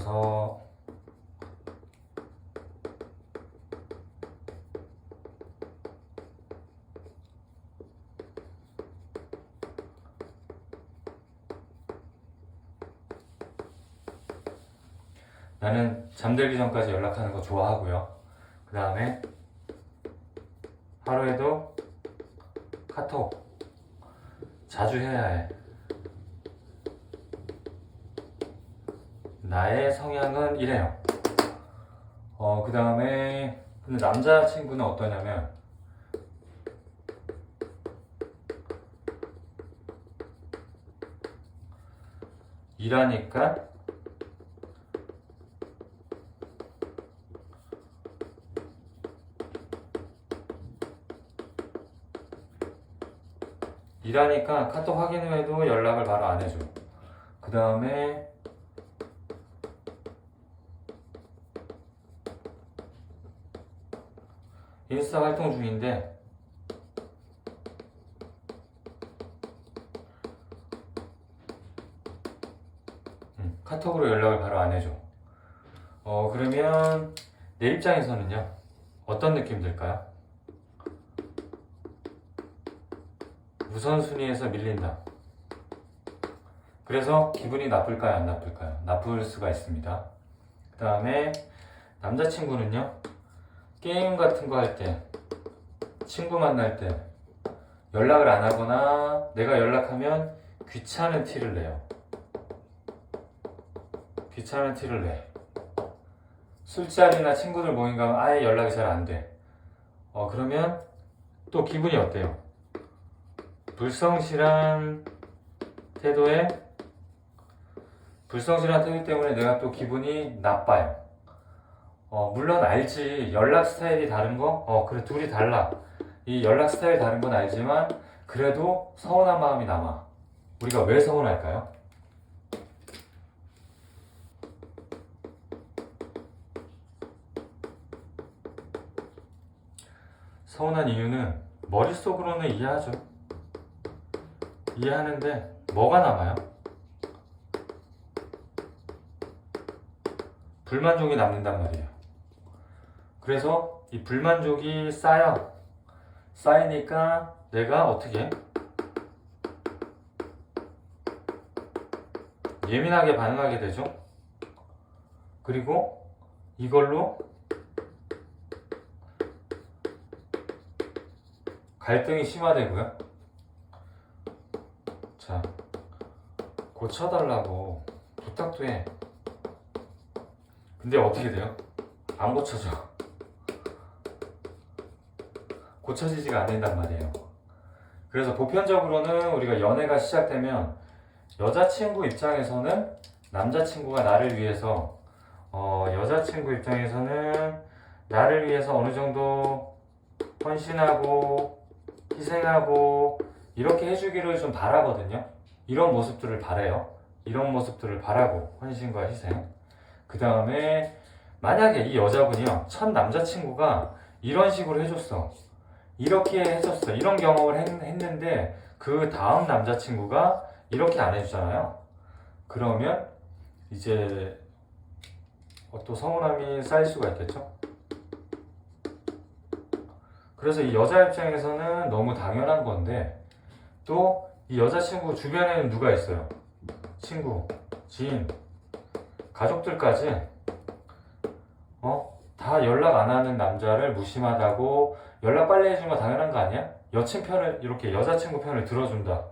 들어서 나는 잠들기 전까지 연락하는 거 좋아하고요. 그 다음에 하루에도 카톡 자주 해야 해. 나의 성향은 이래요. 그 다음에 근데 남자친구는 어떠냐면 일하니까 카톡 확인 후에도 연락을 바로 안 해줘. 그 다음에 인스타 활동 중인데 카톡으로 연락을 바로 안 해줘. 그러면 내 입장에서는요, 어떤 느낌 들까요? 우선순위에서 밀린다. 그래서 기분이 나쁠까요, 안 나쁠까요? 나쁠 수가 있습니다. 그 다음에 남자친구는요, 게임 같은 거 할 때, 친구 만날 때 연락을 안 하거나 내가 연락하면 귀찮은 티를 내요. 귀찮은 티를 내. 술자리나 친구들 모임 가면 아예 연락이 잘 안 돼. 그러면 또 기분이 어때요? 불성실한 태도 때문에 내가 또 기분이 나빠요. 물론 알지. 연락 스타일이 다른 거? 그래, 둘이 달라. 이 연락 스타일 다른 건 알지만 그래도 서운한 마음이 남아. 우리가 왜 서운할까요? 서운한 이유는 머릿속으로는 이해하죠. 이해하는데 뭐가 남아요? 불만족이 남는단 말이에요. 그래서 이 불만족이 쌓이니까 내가 어떻게 예민하게 반응하게 되죠. 그리고 이걸로 갈등이 심화되고요. 자, 고쳐달라고 부탁도 해. 근데 어떻게 돼요? 안 고쳐져. 고쳐지지가 않는단 말이에요. 그래서 보편적으로는 우리가 연애가 시작되면 여자친구 입장에서는 남자친구가 나를 위해서 여자친구 입장에서는 나를 위해서 어느 정도 헌신하고 희생하고 이렇게 해주기를 좀 바라거든요. 이런 모습들을 바래요. 이런 모습들을 바라고, 헌신과 희생. 그 다음에 만약에 이 여자분이요, 첫 남자친구가 이런 식으로 해줬어, 이렇게 해줬어, 이런 경험을 했는데 그 다음 남자친구가 이렇게 안 해주잖아요. 그러면 이제 또 서운함이 쌓일 수가 있겠죠. 그래서 이 여자 입장에서는 너무 당연한 건데, 또 이 여자친구 주변에는 누가 있어요? 친구, 지인, 가족들까지 다 연락 안 하는 남자를 무심하다고 연락 빨리 해주는 거 당연한 거 아니야? 여친 편을, 이렇게 여자친구 편을 들어준다.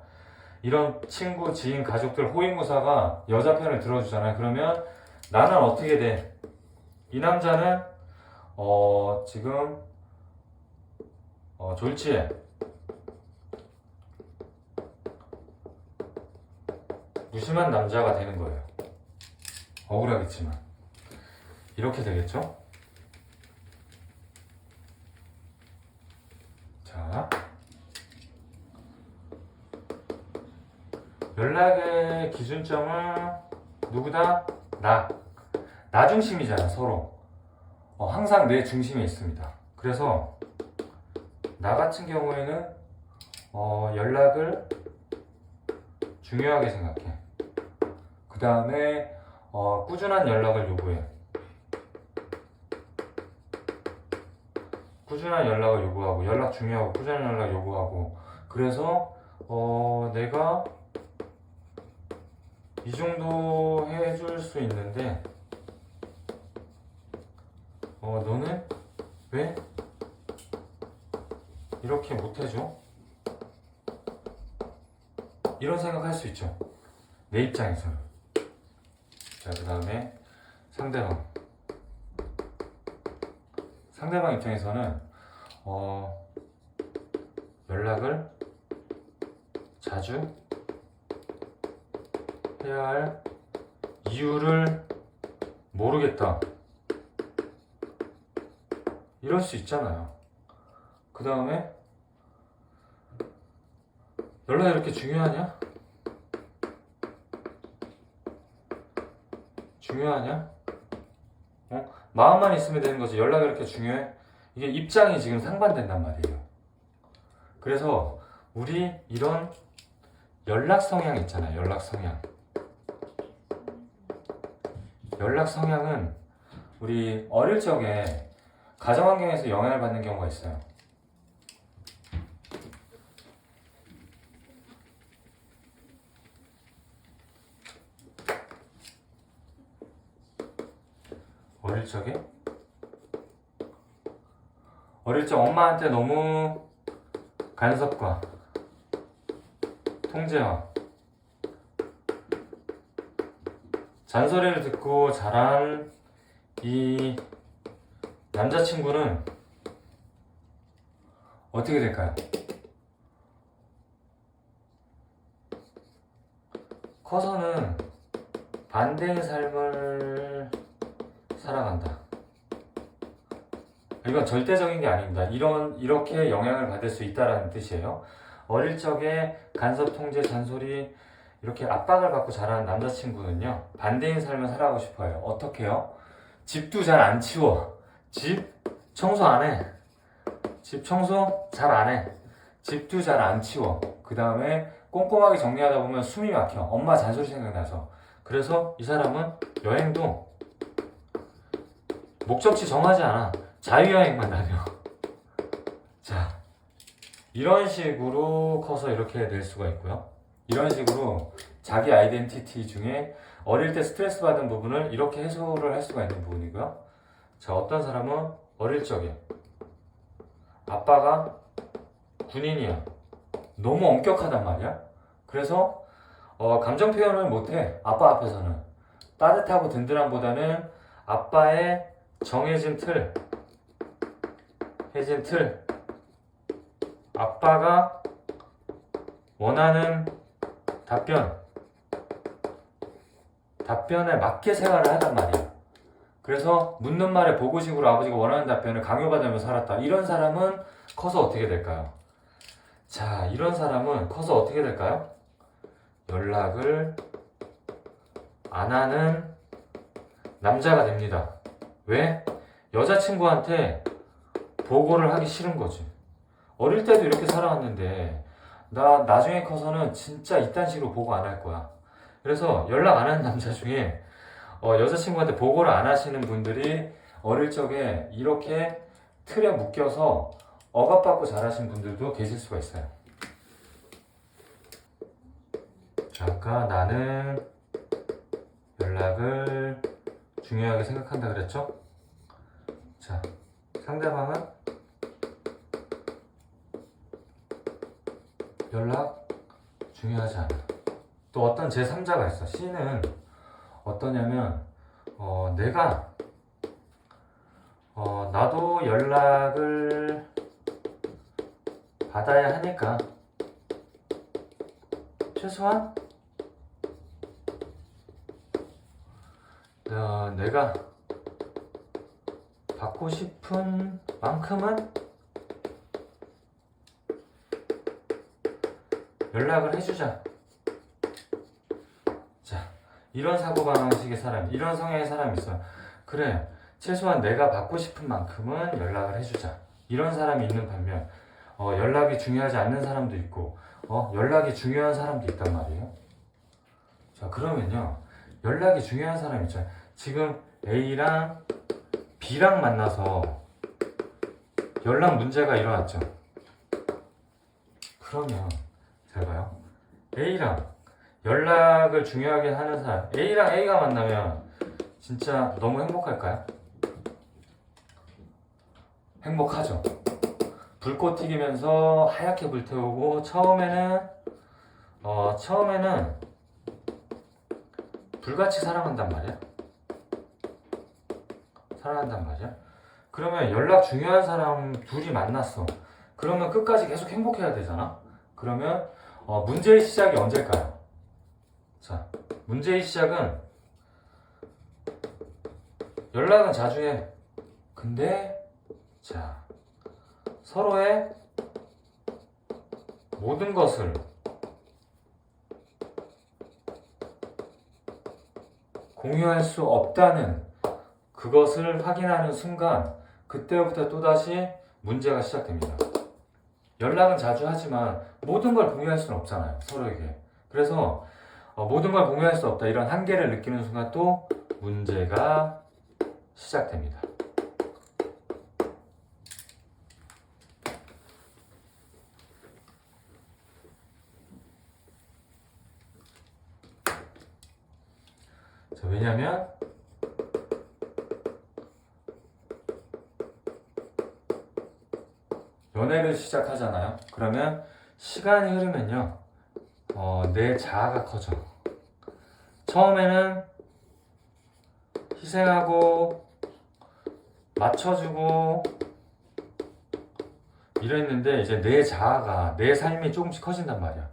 이런 친구, 지인, 가족들 호위무사가 여자 편을 들어주잖아요. 그러면 나는 어떻게 돼? 이 남자는 지금 졸지에 무심한 남자가 되는 거예요. 억울하겠지만 이렇게 되겠죠? 자, 연락의 기준점은 누구다? 나 중심이잖아. 서로 항상 내 중심에 있습니다. 그래서 나 같은 경우에는 연락을 중요하게 생각해. 그 다음에 꾸준한 연락을 요구해. 꾸준한 연락을 요구하고, 연락 중요하고 꾸준한 연락 요구하고. 그래서 내가 이 정도 해줄 수 있는데 너는 왜 이렇게 못해줘? 이런 생각할 수 있죠, 내 입장에서는. 자, 그 다음에 상대방 입장에서는 연락을 자주 해야 할 이유를 모르겠다, 이럴 수 있잖아요. 그 다음에 연락이 이렇게 중요하냐? 마음만 있으면 되는 거지. 연락이 이렇게 중요해? 이게 입장이 지금 상반된단 말이에요. 그래서 우리 이런 연락 성향 있잖아요. 연락 성향은 우리 어릴 적에 가정 환경에서 영향을 받는 경우가 있어요. 어릴 적 엄마한테 너무 간섭과 통제와 잔소리를 듣고 자란 이 남자친구는 어떻게 될까요? 커서는 반대의 삶을 살아간다. 이건 절대적인 게 아닙니다. 이렇게 영향을 받을 수 있다는 뜻이에요. 어릴 적에 간섭, 통제, 잔소리 이렇게 압박을 받고 자라는 남자친구는요, 반대인 삶을 살아가고 싶어요. 어떻게 해요? 집도 잘 안 치워. 집 청소 안 해. 집 청소 잘 안 해. 집도 잘 안 치워. 그 다음에 꼼꼼하게 정리하다 보면 숨이 막혀. 엄마 잔소리 생각나서. 그래서 이 사람은 여행도 목적지 정하지 않아. 자유여행만 다녀. 자, 이런 식으로 커서 이렇게 될 수가 있고요. 이런 식으로 자기 아이덴티티 중에 어릴 때 스트레스 받은 부분을 이렇게 해소를 할 수가 있는 부분이고요. 자, 어떤 사람은 어릴 적에 아빠가 군인이야. 너무 엄격하단 말이야. 그래서 감정 표현을 못해. 아빠 앞에서는. 따뜻하고 든든함보다는 아빠의 정해진 틀, 아빠가 원하는 답변에 맞게 생활을 하단 말이야. 그래서 묻는 말에 보고식으로 아버지가 원하는 답변을 강요받으며 살았다. 이런 사람은 커서 어떻게 될까요? 자, 이런 사람은 커서 어떻게 될까요? 연락을 안 하는 남자가 됩니다. 왜? 여자친구한테 보고를 하기 싫은 거지. 어릴 때도 이렇게 살아왔는데 나 나중에 커서는 진짜 이딴 식으로 보고 안 할 거야. 그래서 연락 안 하는 남자 중에 여자친구한테 보고를 안 하시는 분들이 어릴 적에 이렇게 틀에 묶여서 억압받고 자라신 분들도 계실 수가 있어요. 아까 나는 연락을 중요하게 생각한다 그랬죠? 자, 상대방은 연락 중요하지 않아. 또 어떤 제3자가 있어. C는 어떠냐면 내가 나도 연락을 받아야 하니까 최소한 내가 받고 싶은 만큼은 연락을 해주자. 자, 이런 사고방식의 사람, 이런 성향의 사람이 있어요. 그래, 최소한 내가 받고 싶은 만큼은 연락을 해주자. 이런 사람이 있는 반면 연락이 중요하지 않는 사람도 있고 연락이 중요한 사람도 있단 말이에요. 자, 그러면요, 연락이 중요한 사람 있잖아요. 지금 A랑 B랑 만나서 연락 문제가 일어났죠. 그러면 잘 봐요. A랑 연락을 중요하게 하는 사람, A랑 A가 만나면 진짜 너무 행복할까요? 행복하죠. 불꽃 튀기면서 하얗게 불태우고 처음에는 불같이 사랑한단 말이야. 그러면 연락 중요한 사람 둘이 만났어. 그러면 끝까지 계속 행복해야 되잖아. 그러면 문제의 시작이 언제일까요? 자, 문제의 시작은 연락은 자주 해. 근데 자, 서로의 모든 것을 공유할 수 없다는 그것을 확인하는 순간 그때부터 또다시 문제가 시작됩니다. 연락은 자주 하지만 모든 걸 공유할 수는 없잖아요. 서로에게. 그래서 모든 걸 공유할 수 없다. 이런 한계를 느끼는 순간 또 문제가 시작됩니다. 자, 왜냐면 연애를 시작하잖아요. 그러면 시간이 흐르면요, 내 자아가 커져. 처음에는 희생하고 맞춰주고 이랬는데 이제 내 자아가, 내 삶이 조금씩 커진단 말이야.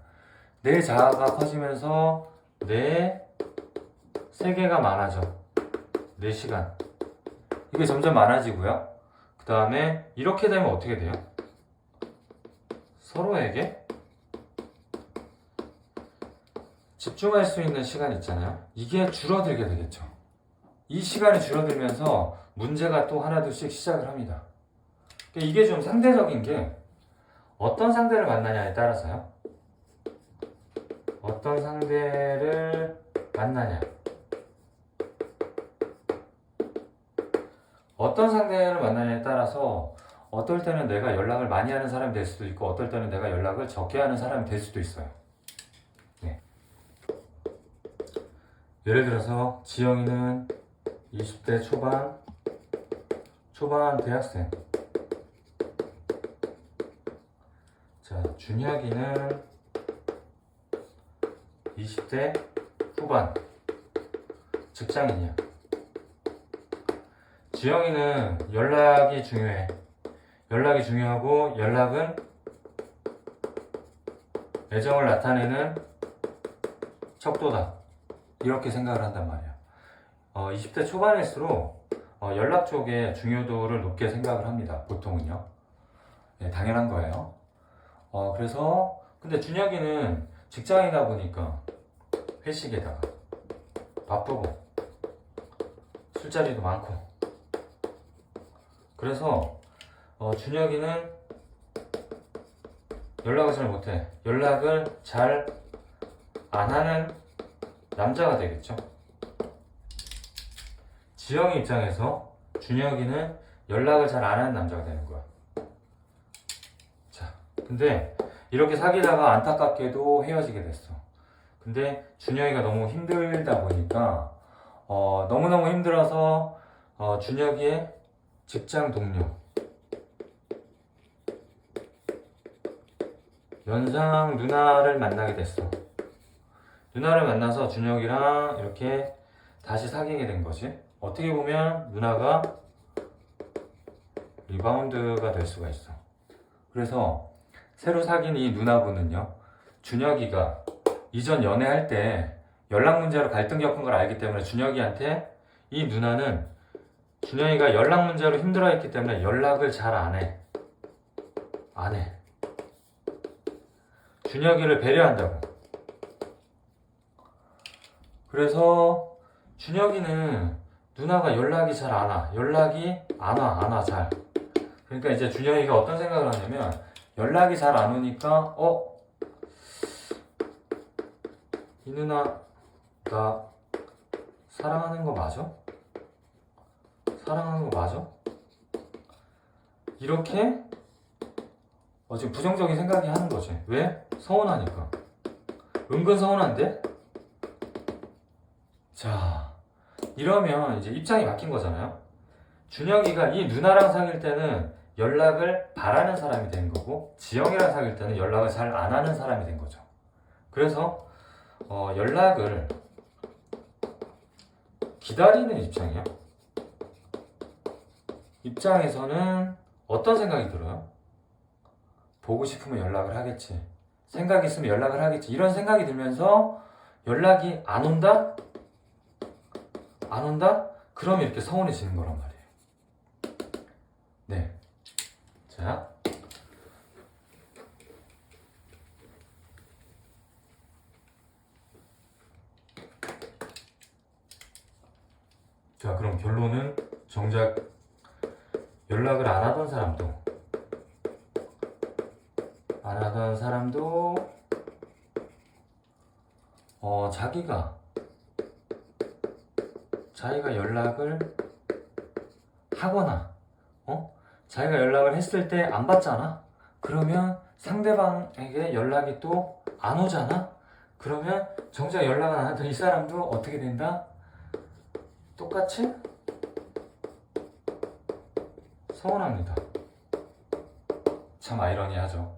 내 자아가 커지면서 내 세계가 많아져. 내 시간. 이게 점점 많아지고요. 그 다음에 이렇게 되면 어떻게 돼요? 서로에게 집중할 수 있는 시간 있잖아요. 이게 줄어들게 되겠죠. 이 시간이 줄어들면서 문제가 또 하나둘씩 시작을 합니다. 이게 좀 상대적인 게 어떤 상대를 만나냐에 따라서요. 어떤 상대를 만나냐. 어떤 상대를 만나냐에 따라서 어떨 때는 내가 연락을 많이 하는 사람이 될 수도 있고 어떨 때는 내가 연락을 적게 하는 사람이 될 수도 있어요. 네. 예를 들어서 지영이는 20대 초반 대학생. 자, 준혁이는 20대 후반 직장인이야. 지영이는 연락이 중요해. 연락이 중요하고 연락은 애정을 나타내는 척도다. 이렇게 생각을 한단 말이야. 20대 초반일수록 연락 쪽에 중요도를 높게 생각을 합니다. 보통은요. 네, 당연한 거예요. 그래서 근데 준혁이는 직장이다 보니까 회식에다가 바쁘고 술자리도 많고 그래서 준혁이는 연락을 잘 못해. 연락을 잘 안 하는 남자가 되겠죠. 지영이 입장에서 준혁이는 연락을 잘 안 하는 남자가 되는 거야. 자, 근데 이렇게 사귀다가 안타깝게도 헤어지게 됐어. 근데 준혁이가 너무 힘들다 보니까 너무너무 힘들어서 준혁이의 직장 동료 연상 누나를 만나게 됐어. 누나를 만나서 준혁이랑 이렇게 다시 사귀게 된 거지. 어떻게 보면 누나가 리바운드가 될 수가 있어. 그래서 새로 사귄 이 누나분은요, 준혁이가 이전 연애할 때 연락 문제로 갈등 겪은 걸 알기 때문에 준혁이한테 이 누나는 준혁이가 연락 문제로 힘들어했기 때문에 연락을 잘 안 해. 준혁이를 배려한다고. 그래서 준혁이는 누나가 연락이 잘 안 와. 연락이 안 와, 잘. 그러니까 이제 준혁이가 어떤 생각을 하냐면 연락이 잘 안 오니까 이 누나가 사랑하는 거 맞아? 사랑하는 거 맞아? 이렇게 지금 부정적인 생각이 하는 거지. 왜? 서운하니까. 은근 서운한데? 자, 이러면 이제 입장이 바뀐 거잖아요. 준혁이가 이 누나랑 사귈 때는 연락을 바라는 사람이 된 거고, 지영이랑 사귈 때는 연락을 잘 안 하는 사람이 된 거죠. 그래서 연락을 기다리는 입장이야. 입장에서는 어떤 생각이 들어요? 보고 싶으면 연락을 하겠지. 생각 있으면 연락을 하겠지. 이런 생각이 들면서 연락이 안 온다? 안 온다? 그럼 이렇게 서운해지는 거란 말이에요. 네. 자. 자, 그럼 결론은 정작 연락을 안 하던 사람도 자기가 연락을 하거나 자기가 연락을 했을 때 안 받잖아. 그러면 상대방에게 연락이 또 안 오잖아. 그러면 정작 연락을 안 하던 이 사람도 어떻게 된다? 똑같이 서운합니다. 참 아이러니하죠.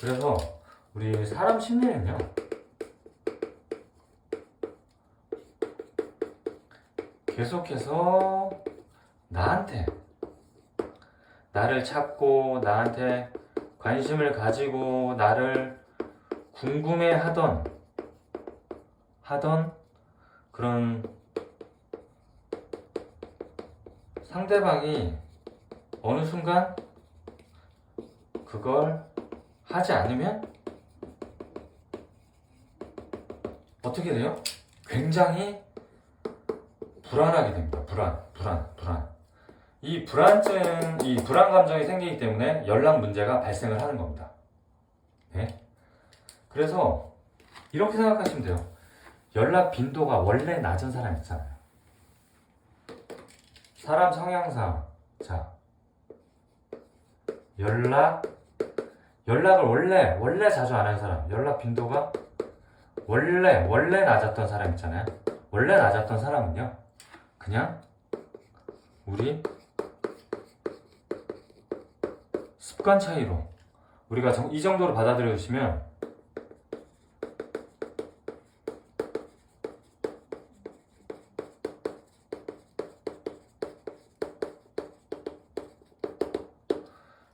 그래서 우리 사람 심리는요, 계속해서 나를 찾고 나한테 관심을 가지고 나를 궁금해하던 그런 상대방이 어느 순간 그걸 하지 않으면 어떻게 돼요? 굉장히 불안하게 됩니다. 불안. 이 불안 감정이 생기기 때문에 연락 문제가 발생을 하는 겁니다. 네? 그래서 이렇게 생각하시면 돼요. 연락 빈도가 원래 낮은 사람 있잖아요. 사람 성향상, 자, 연락을 원래 자주 안 하는 사람, 연락 빈도가 원래 낮았던 사람 있잖아요. 원래 낮았던 사람은요, 그냥 우리 습관 차이로 우리가 이 정도로 받아들여 주시면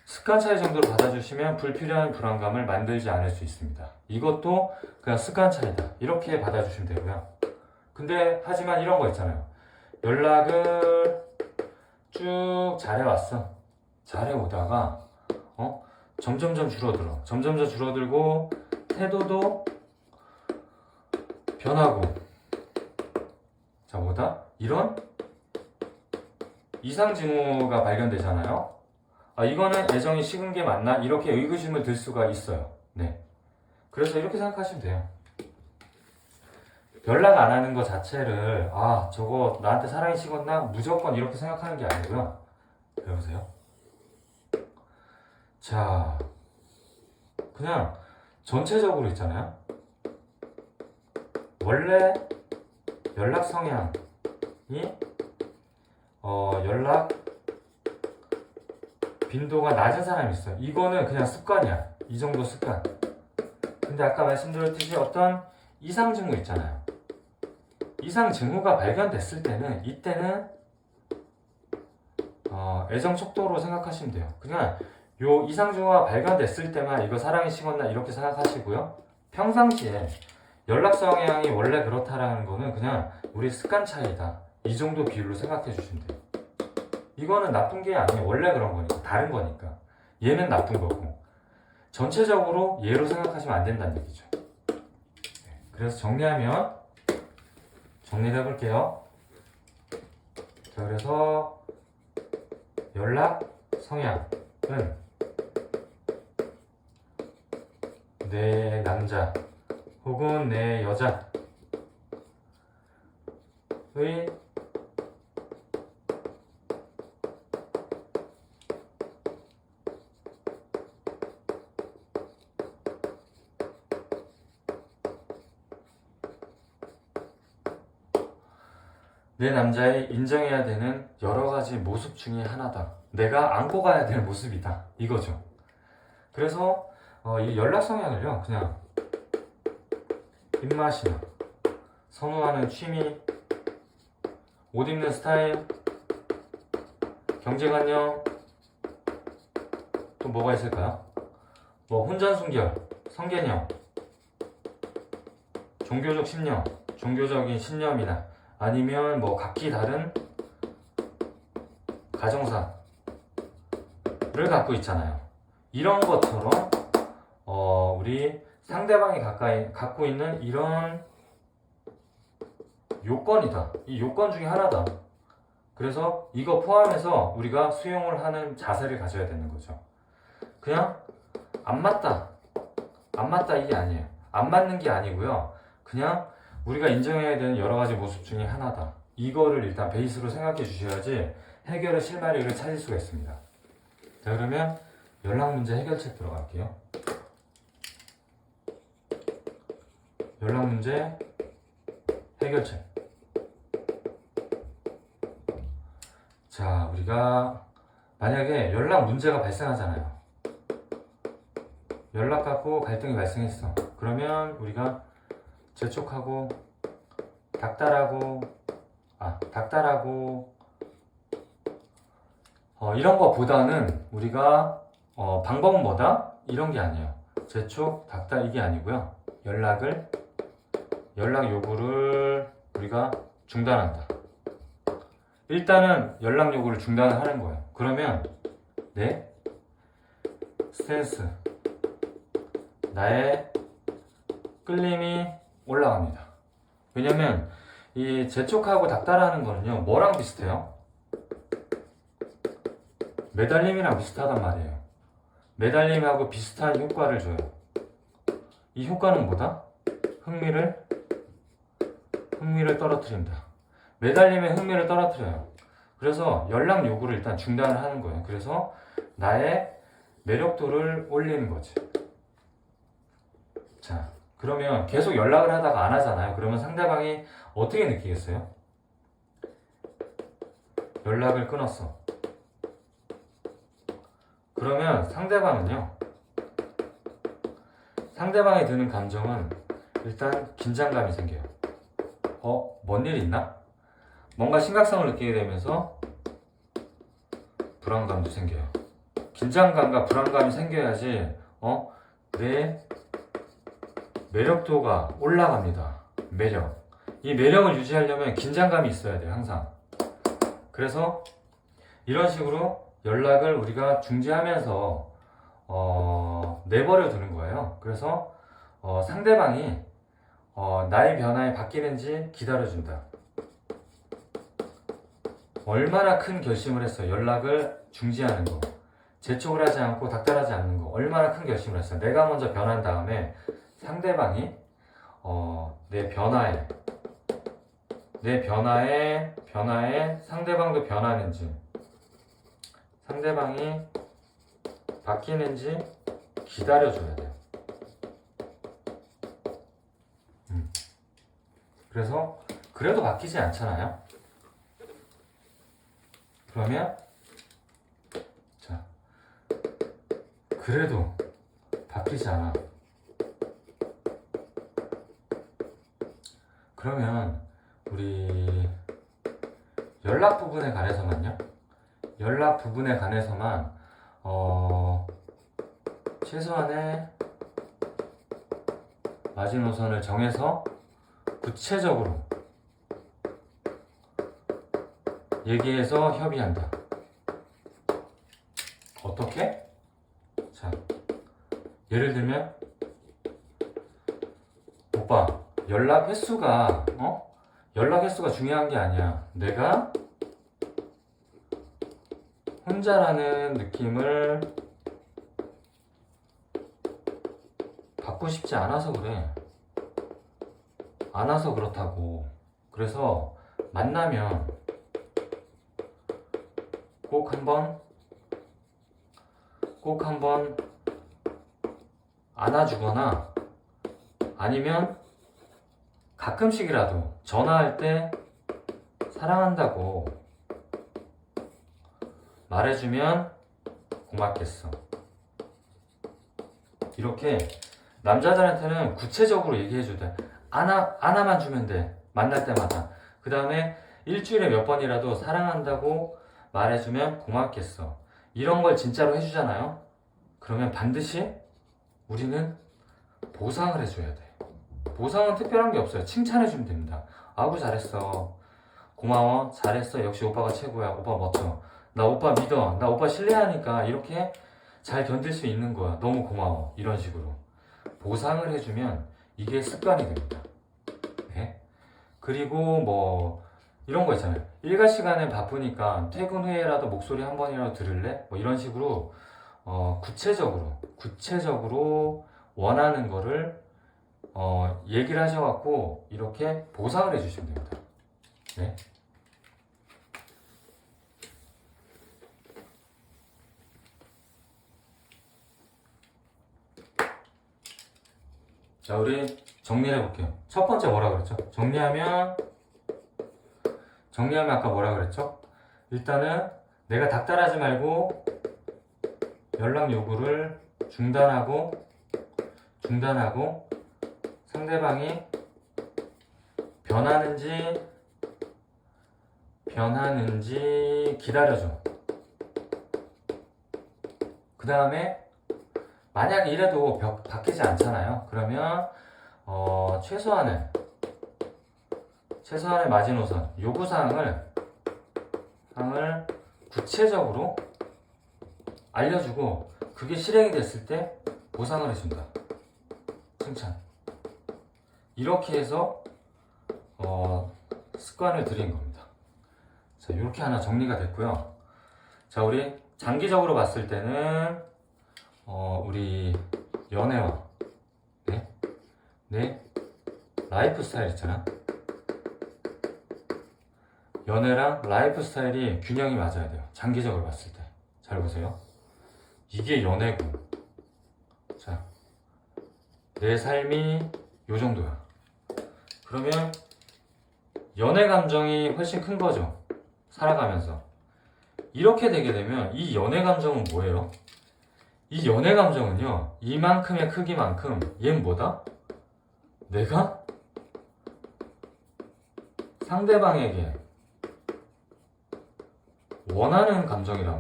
습관 차이 정도로 받아주시면 불필요한 불안감을 만들지 않을 수 있습니다. 이것도 그냥 습관 차이다. 이렇게 받아주시면 되고요. 근데 하지만 이런 거 있잖아요. 연락을 쭉 잘해왔어. 잘해오다가 점점점 줄어들고 태도도 변하고, 자, 이런 이상 징후가 발견되잖아요. 이거는 애정이 식은 게 맞나? 이렇게 의구심을 들 수가 있어요. 네. 그래서 이렇게 생각하시면 돼요. 연락 안 하는 것 자체를 저거 나한테 사랑이 식었나? 무조건 이렇게 생각하는 게 아니고요. 배우세요. 자, 그냥 전체적으로 있잖아요. 원래 연락 성향이 연락 빈도가 낮은 사람이 있어요. 이거는 그냥 습관이야. 이 정도 습관. 근데 아까 말씀드렸듯이 어떤 이상 징후 있잖아요. 이상 징후가 발견됐을 때는 이때는 애정 척도로 생각하시면 돼요. 그냥 요 이상 징후가 발견됐을 때만 이거 사랑이 식었나 이렇게 생각하시고요. 평상시에 연락 성향이 원래 그렇다라는 거는 그냥 우리 습관 차이다. 이 정도 비율로 생각해 주시면 돼요. 이거는 나쁜 게 아니에요. 원래 그런 거니까. 다른 거니까. 얘는 나쁜 거고. 전체적으로 얘로 생각하시면 안 된다는 얘기죠. 그래서 정리를 해볼게요. 자, 그래서 연락 성향은 내 남자 혹은 내 여자의 내 남자의 인정해야 되는 여러 가지 모습 중에 하나다. 내가 안고 가야 될 모습이다. 이거죠. 그래서 이 연락 성향을요, 그냥 입맛이나 선호하는 취미, 옷 입는 스타일, 경제관념, 또 뭐가 있을까요? 뭐 혼전순결, 성개념, 종교적 신념, 종교적인 신념이나 아니면 뭐 각기 다른 가정사를 갖고 있잖아요. 이런 것처럼 우리 상대방이 갖고 있는 이런 요건이다. 이 요건 중에 하나다. 그래서 이거 포함해서 우리가 수용을 하는 자세를 가져야 되는 거죠. 그냥 안 맞다 이게 아니에요. 안 맞는 게 아니고요. 그냥 우리가 인정해야 되는 여러 가지 모습 중에 하나다. 이거를 일단 베이스로 생각해 주셔야지 해결의 실마리를 찾을 수가 있습니다. 자, 그러면 연락 문제 해결책 들어갈게요. 연락 문제 해결책. 자, 우리가 만약에 연락 문제가 발생하잖아요. 연락 갖고 갈등이 발생했어. 그러면 우리가 재촉하고 닥달하고 이런 거보다는 우리가 방법은 뭐다? 이런 게 아니에요. 재촉, 닥달 이게 아니고요. 연락 요구를 우리가 중단한다. 일단은 연락 요구를 중단을 하는 거예요. 그러면 내 스탠스, 나의 끌림이 올라갑니다. 왜냐면 이 재촉하고 닥달하는 거는요, 뭐랑 비슷해요? 매달림이랑 비슷하단 말이에요. 매달림하고 비슷한 효과를 줘요. 이 효과는 뭐다? 흥미를 떨어뜨린다. 매달림의 흥미를 떨어뜨려요. 그래서 연락 요구를 일단 중단을 하는 거예요. 그래서 나의 매력도를 올리는 거지. 자, 그러면 계속 연락을 하다가 안 하잖아요. 그러면 상대방이 어떻게 느끼겠어요? 연락을 끊었어. 그러면 상대방이 드는 감정은 일단 긴장감이 생겨요. 뭔 일 있나? 뭔가 심각성을 느끼게 되면서 불안감도 생겨요. 긴장감과 불안감이 생겨야지 내 매력도가 올라갑니다. 매력. 이 매력을 유지하려면 긴장감이 있어야 돼요. 항상. 그래서 이런 식으로 연락을 우리가 중지하면서 내버려 두는 거예요. 그래서 상대방이 나의 변화에 바뀌는지 기다려준다. 얼마나 큰 결심을 했어. 연락을 중지하는 거. 재촉을 하지 않고 닥달하지 않는 거. 얼마나 큰 결심을 했어. 내가 먼저 변한 다음에 상대방이 내 변화에 상대방도 변하는지, 상대방이 바뀌는지 기다려줘야 돼요. 그래서 그래도 바뀌지 않잖아요. 그러면 자, 그래도 바뀌지 않아. 그러면 우리 연락 부분에 관해서만 최소한의 마지노선을 정해서 구체적으로 얘기해서 협의한다. 어떻게? 자, 예를 들면 오빠, 연락 횟수가 중요한 게 아니야. 내가 혼자라는 느낌을 받고 싶지 않아서 그래. 그렇다고. 그래서 만나면 꼭 한번 안아주거나 아니면 가끔씩이라도 전화할 때 사랑한다고 말해주면 고맙겠어. 이렇게 남자들한테는 구체적으로 얘기해줘야 돼. 하나만 주면 돼. 만날 때마다. 그 다음에 일주일에 몇 번이라도 사랑한다고 말해주면 고맙겠어. 이런 걸 진짜로 해주잖아요. 그러면 반드시 우리는 보상을 해줘야 돼. 보상은 특별한 게 없어요. 칭찬해주면 됩니다. 아구 잘했어. 고마워. 잘했어. 역시 오빠가 최고야. 오빠 멋져. 나 오빠 믿어. 나 오빠 신뢰하니까 이렇게 잘 견딜 수 있는 거야. 너무 고마워. 이런 식으로 보상을 해주면 이게 습관이 됩니다. 네? 그리고 뭐 이런 거 있잖아요. 일과 시간에 바쁘니까 퇴근 후에라도 목소리 한 번이라도 들을래? 뭐 이런 식으로 구체적으로 원하는 거를 얘기를 하셔갖고 이렇게 보상을 해주시면 됩니다. 네? 자, 우리 정리를 해볼게요. 첫 번째 뭐라 그랬죠? 정리하면 아까 뭐라 그랬죠? 일단은 내가 닥달하지 말고 연락 요구를 중단하고 상대방이 변하는지 기다려줘. 그 다음에 만약에 이래도 바뀌지 않잖아요. 그러면 최소한의 마지노선 요구사항을 구체적으로 알려주고 그게 실행이 됐을 때 보상을 해준다. 칭찬. 이렇게 해서 습관을 들인 겁니다. 자, 이렇게 하나 정리가 됐고요. 자, 우리 장기적으로 봤을 때는 우리 연애와 내 라이프 스타일 있잖아. 연애랑 라이프 스타일이 균형이 맞아야 돼요. 장기적으로 봤을 때. 잘 보세요. 이게 연애고. 자, 내 삶이 요 정도야. 그러면 연애 감정이 훨씬 큰 거죠. 살아가면서. 이렇게 되게 되면 이 연애 감정은 뭐예요? 이 연애 감정은요, 이만큼의 크기만큼 얘는 뭐다? 내가 상대방에게 원하는 감정이란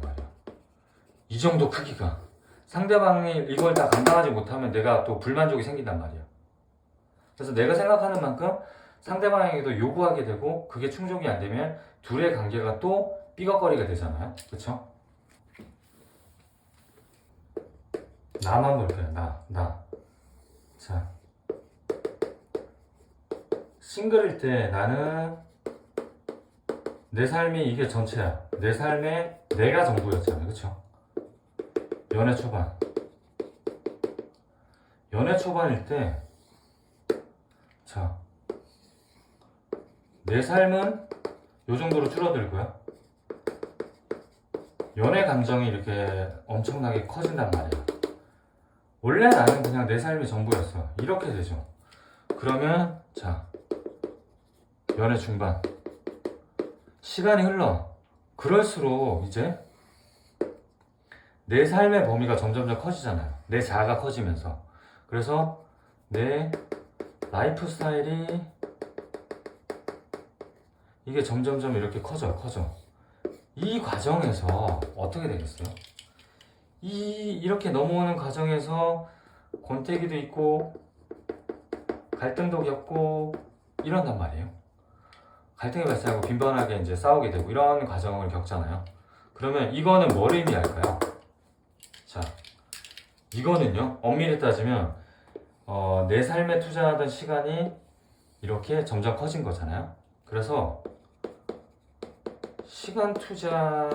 말이야. 이 정도 크기가. 상대방이 이걸 다 감당하지 못하면 내가 또 불만족이 생긴단 말이야. 그래서 내가 생각하는 만큼 상대방에게도 요구하게 되고 그게 충족이 안 되면 둘의 관계가 또 삐걱거리게 되잖아요. 그쵸? 나만 볼게요. 나. 자, 싱글일 때 나는 내 삶이 이게 전체야. 내 삶에 내가 전부였잖아요. 그쵸? 연애 초반일 때, 자, 내 삶은 요 정도로 줄어들고요. 연애 감정이 이렇게 엄청나게 커진단 말이야. 원래 나는 그냥 내 삶이 전부였어. 이렇게 되죠. 그러면 자, 연애 중반 시간이 흘러. 그럴수록 이제 내 삶의 범위가 점점점 커지잖아요. 내 자아가 커지면서. 그래서 내 라이프 스타일이 이게 점점점 이렇게 커져. 이 과정에서 어떻게 되겠어요? 이렇게 넘어오는 과정에서 권태기도 있고 갈등도 겪고 이런단 말이에요. 갈등이 발생하고 빈번하게 이제 싸우게 되고 이런 과정을 겪잖아요. 그러면 이거는 뭘 의미할까요? 자, 이거는요, 엄밀히 따지면 내 삶에 투자하던 시간이 이렇게 점점 커진 거잖아요. 그래서 시간 투자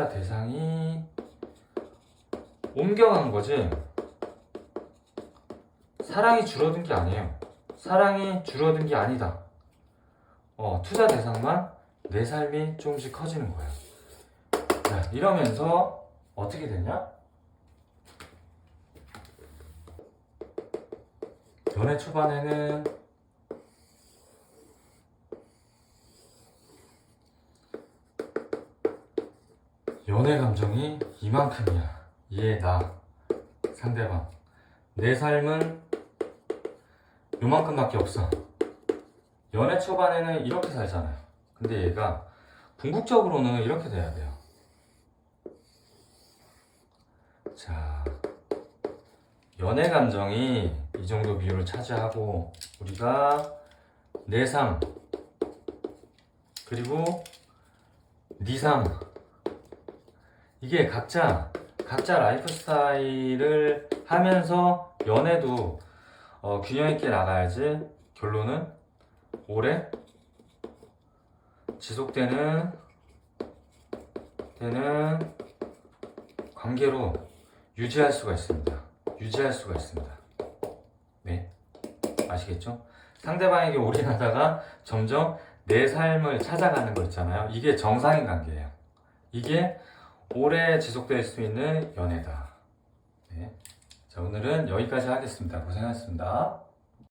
대상이 옮겨간 거지 사랑이 줄어든 게 아니에요. 사랑이 줄어든 게 아니다. 투자 대상만 내 삶이 조금씩 커지는 거예요. 자, 이러면서 어떻게 되냐? 연애 초반에는 연애 감정이 이만큼이야. 얘, 나, 상대방. 내 삶은 요만큼밖에 없어. 연애 초반에는 이렇게 살잖아요. 근데 얘가 궁극적으로는 이렇게 돼야 돼요. 자, 연애 감정이 이 정도 비율을 차지하고 우리가 내 삶 그리고 네 삶, 이게 각자 라이프 스타일을 하면서 연애도 균형 있게 나가야지 결론은 오래 지속되는 관계로 유지할 수가 있습니다. 네, 아시겠죠? 상대방에게 올인하다가 점점 내 삶을 찾아가는 거 있잖아요. 이게 정상인 관계예요. 이게 오래 지속될 수 있는 연애다. 네. 자, 오늘은 여기까지 하겠습니다. 고생하셨습니다.